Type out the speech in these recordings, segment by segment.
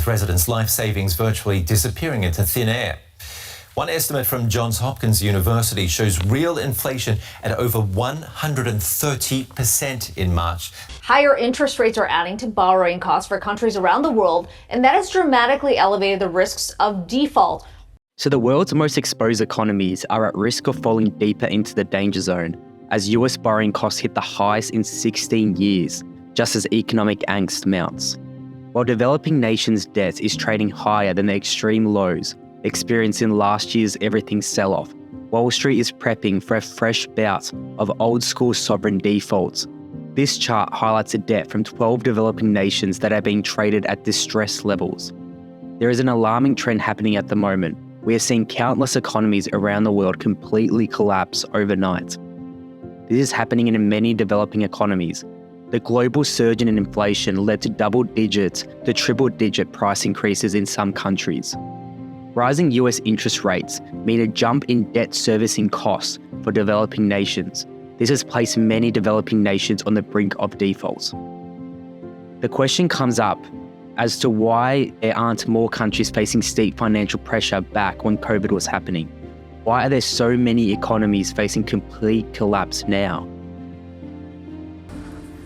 with residents' life savings virtually disappearing into thin air. One estimate from Johns Hopkins University shows real inflation at over 130% in March. Higher interest rates are adding to borrowing costs for countries around the world, and that has dramatically elevated the risks of default. So the world's most exposed economies are at risk of falling deeper into the danger zone as US borrowing costs hit the highest in 16 years, just as economic angst mounts. While developing nations' debt is trading higher than the extreme lows experienced in last year's everything sell-off, Wall Street is prepping for a fresh bout of old-school sovereign defaults. This chart highlights a debt from 12 developing nations that are being traded at distress levels. There is an alarming trend happening at the moment. We are seeing countless economies around the world completely collapse overnight. This is happening in many developing economies. The global surge in inflation led to double-digit to triple-digit price increases in some countries. Rising US interest rates mean a jump in debt servicing costs for developing nations. This has placed many developing nations on the brink of defaults. The question comes up as to why there aren't more countries facing steep financial pressure back when COVID was happening. Why are there so many economies facing complete collapse now?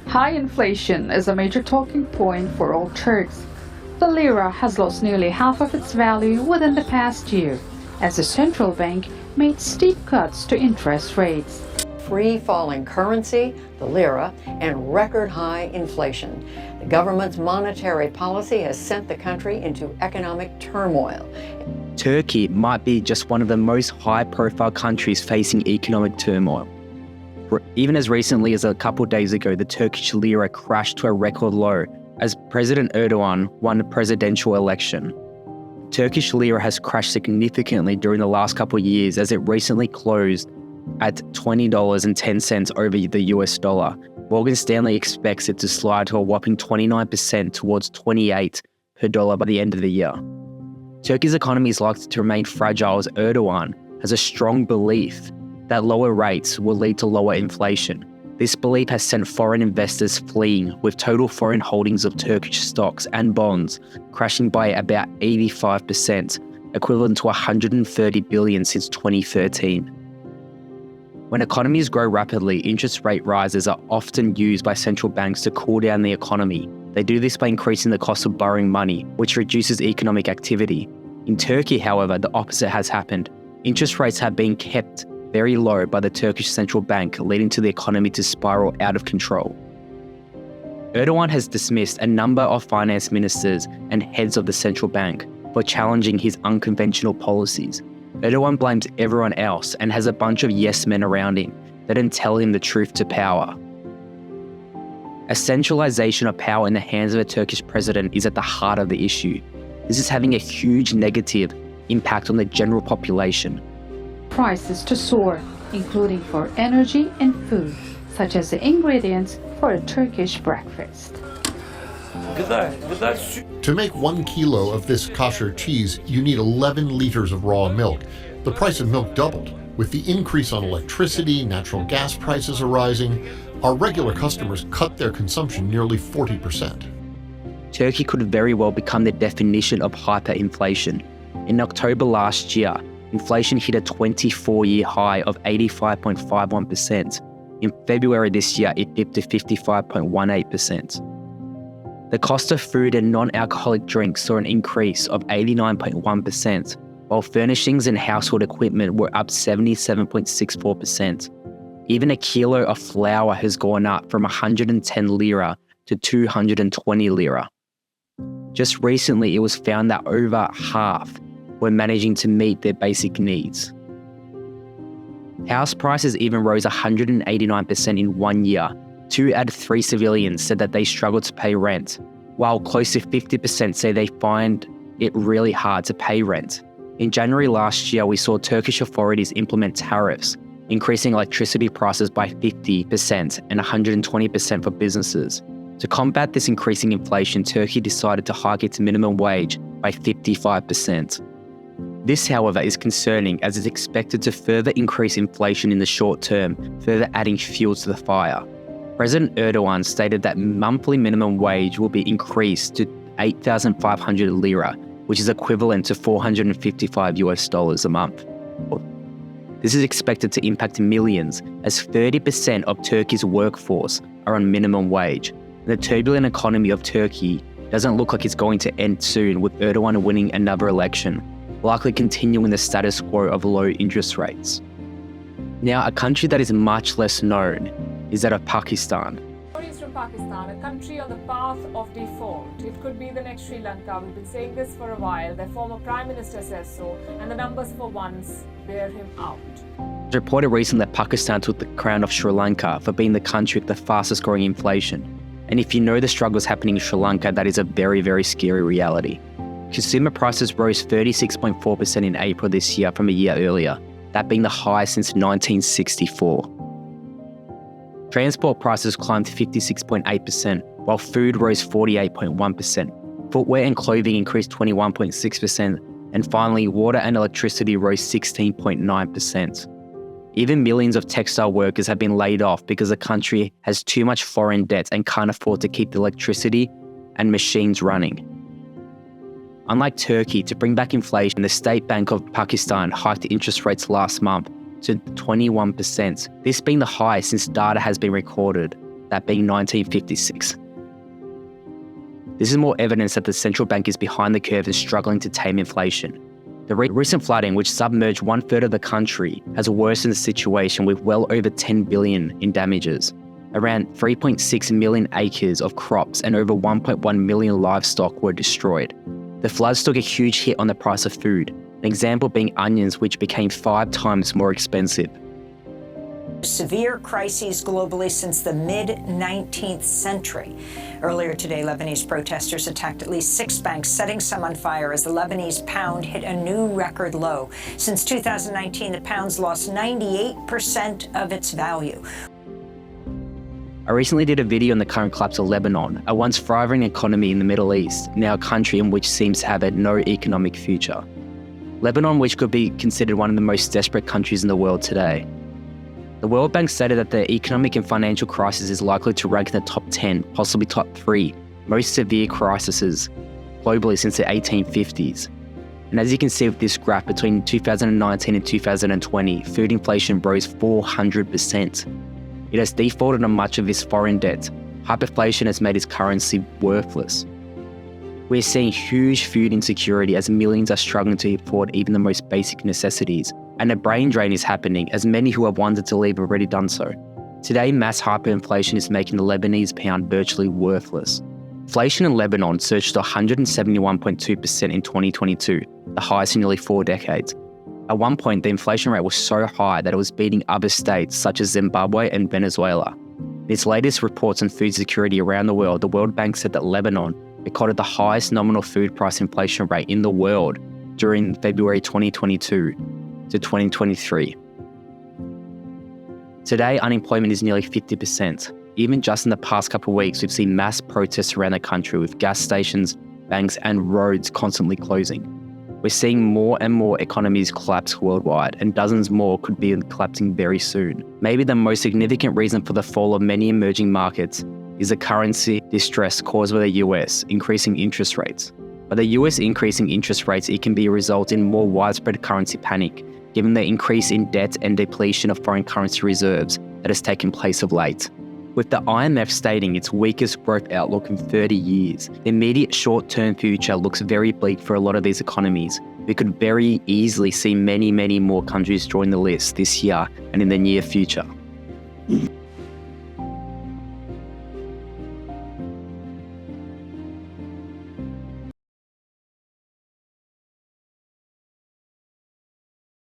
High inflation is a major talking point for all Turks. The lira has lost nearly half of its value within the past year, as the central bank made steep cuts to interest rates. Free falling currency, the lira, and record high inflation. The government's monetary policy has sent the country into economic turmoil. Turkey might be just one of the most high-profile countries facing economic turmoil. Even as recently as a couple of days ago, the Turkish lira crashed to a record low as President Erdogan won the presidential election. Turkish lira has crashed significantly during the last couple of years as it recently closed at $20.10 over the US dollar. Morgan Stanley expects it to slide to a whopping 29% towards 28 per dollar by the end of the year. Turkey's economy is likely to remain fragile as Erdogan has a strong belief that lower rates will lead to lower inflation. This belief has sent foreign investors fleeing, with total foreign holdings of Turkish stocks and bonds crashing by about 85%, equivalent to $130 billion since 2013. When economies grow rapidly, interest rate rises are often used by central banks to cool down the economy. They do this by increasing the cost of borrowing money, which reduces economic activity. In Turkey, however, the opposite has happened. Interest rates have been kept very low by the Turkish central bank, leading to the economy to spiral out of control. Erdogan has dismissed a number of finance ministers and heads of the central bank for challenging his unconventional policies. Erdogan blames everyone else and has a bunch of yes men around him that didn't tell him the truth to power. A centralization of power in the hands of a Turkish president is at the heart of the issue. This is having a huge negative impact on the general population. Prices to soar, including for energy and food, such as the ingredients for a Turkish breakfast. To make 1 kilo of this kosher cheese, you need 11 liters of raw milk. The price of milk doubled. With the increase on electricity, natural gas prices are rising. Our regular customers cut their consumption nearly 40%. Turkey could very well become the definition of hyperinflation. In October last year, inflation hit a 24-year high of 85.51%. In February this year, it dipped to 55.18%. The cost of food and non-alcoholic drinks saw an increase of 89.1%, while furnishings and household equipment were up 77.64%. Even a kilo of flour has gone up from 110 lira to 220 lira. Just recently, it was found that over half were managing to meet their basic needs. House prices even rose 189% in 1 year. 2 out of 3 civilians said that they struggle to pay rent, while close to 50% say they find it really hard to pay rent. In January last year, we saw Turkish authorities implement tariffs, increasing electricity prices by 50% and 120% for businesses. To combat this increasing inflation, Turkey decided to hike its minimum wage by 55%. This, however, is concerning as it's expected to further increase inflation in the short term, further adding fuel to the fire. President Erdogan stated that monthly minimum wage will be increased to 8,500 lira, which is equivalent to $455 a month. This is expected to impact millions, as 30% of Turkey's workforce are on minimum wage. The turbulent economy of Turkey doesn't look like it's going to end soon, with Erdogan winning another election, likely continuing the status quo of low interest rates. Now, a country that is much less known is that of Pakistan. Stories from Pakistan, a country on the path of default. It could be the next Sri Lanka. We've been saying this for a while. Their former Prime Minister says so, and the numbers for once bear him out. It was reported recently that Pakistan took the crown of Sri Lanka for being the country with the fastest growing inflation. And if you know the struggles happening in Sri Lanka, that is a very, very scary reality. Consumer prices rose 36.4% in April this year from a year earlier, that being the highest since 1964. Transport prices climbed 56.8%, while food rose 48.1%. Footwear and clothing increased 21.6%, and finally, water and electricity rose 16.9%. Even millions of textile workers have been laid off because the country has too much foreign debt and can't afford to keep the electricity and machines running. Unlike Turkey, to bring back inflation, the State Bank of Pakistan hiked interest rates last month to 21%, this being the highest since data has been recorded, that being 1956. This is more evidence that the central bank is behind the curve and struggling to tame inflation. The recent flooding, which submerged 1/3 of the country, has worsened the situation with well over 10 billion in damages. Around 3.6 million acres of crops and over 1.1 million livestock were destroyed. The floods took a huge hit on the price of food, an example being onions, which became 5 times more expensive. Severe crises globally since the mid-19th century. Earlier today, Lebanese protesters attacked at least 6 banks, setting some on fire as the Lebanese pound hit a new record low. Since 2019, the pound's lost 98% of its value. I recently did a video on the current collapse of Lebanon, a once thriving economy in the Middle East, now a country in which seems to have no economic future. Lebanon, which could be considered one of the most desperate countries in the world today. The World Bank stated that the economic and financial crisis is likely to rank in the top 10, possibly top 3, most severe crises globally since the 1850s. And as you can see with this graph, between 2019 and 2020, food inflation rose 400%. It has defaulted on much of its foreign debt. Hyperinflation has made its currency worthless. We're seeing huge food insecurity as millions are struggling to afford even the most basic necessities. And a brain drain is happening as many who have wanted to leave have already done so. Today, mass hyperinflation is making the Lebanese pound virtually worthless. Inflation in Lebanon surged to 171.2% in 2022, the highest in nearly 4 decades. At one point, the inflation rate was so high that it was beating other states such as Zimbabwe and Venezuela. In its latest reports on food security around the world, the World Bank said that Lebanon recorded the highest nominal food price inflation rate in the world during February 2022 to 2023. Today, unemployment is nearly 50%. Even just in the past couple of weeks, we've seen mass protests around the country with gas stations, banks, and roads constantly closing. We're seeing more and more economies collapse worldwide, and dozens more could be collapsing very soon. Maybe the most significant reason for the fall of many emerging markets is the currency distress caused by the US increasing interest rates. By the US increasing interest rates, it can be a result in more widespread currency panic, given the increase in debt and depletion of foreign currency reserves that has taken place of late. With the IMF stating its weakest growth outlook in 30 years, the immediate short-term future looks very bleak for a lot of these economies. We could very easily see many more countries join the list this year and in the near future.